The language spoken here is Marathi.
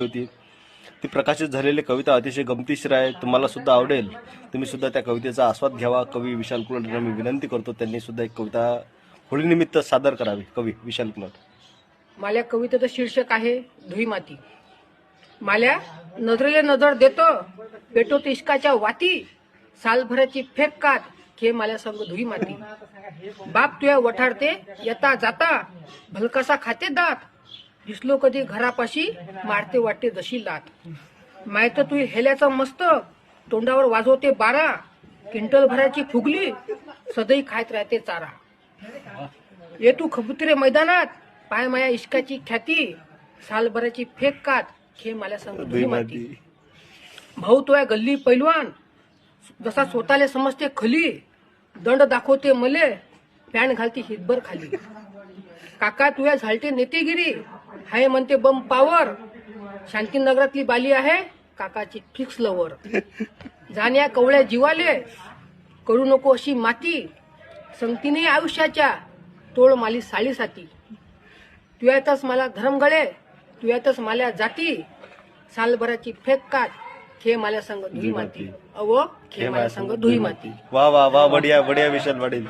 होती ती प्रकाशित झालेली कविता अतिशय गमतीशीर आहे. तुम्हाला सुद्धा आवडेल. तुम्ही सुद्धा त्या कवितेचा आस्वाद घ्यावा. कवी विशाल कुलट यांना मी विनंती करतो त्यांनी सुद्धा एक कविता होळीनिमित्त सादर करावी. कवी विशाल कुलट. माल्या कवितेचं शीर्षक आहे धुई माती. माल्या नजरेला नजर देतो, पेटो इश्काच्या वाती, सालभराची फेक कात, खे माल्या संग धुई माती. बाप तुया वठारते येता जाता, भलकसा खाते दात, दिसलो कधी घरापाशी, मारते वाटते जशी लात. मायत तू हेल्याचं मस्तक, तोंडावर वाजवते बारा, क्विंटल भराची फुगली, सदई खायत राहते चारा. ये तू खबुतरे मैदानात, पाय माया इश्काची ख्याती, सालभराची फेक कात, खे माल्या संग धुई माती. भाऊ तुया गल्ली पैलवान, जसा स्वतःले समजते खली, दंड दाखवते मले, पॅन घालते हितभर खाली. काका तुया झालते नेतेगिरी, हाय म्हणते बम पावर, शांतीनगरातली बाली आहे काकाची फिक्स लवर. जाण्या कवळ्या जीवाले करू नको अशी माती, संगतीने आयुष्याच्या तोड माली साळीसाती. तुयातच मला धर्मगळे, तुयातच माल्या जाती, सालभराची फेक कात, खे माल्या संग धुई माती. अव खे माल्या संग धुई माती. वा वा वा, बढिया बढिया विशाल पाटील.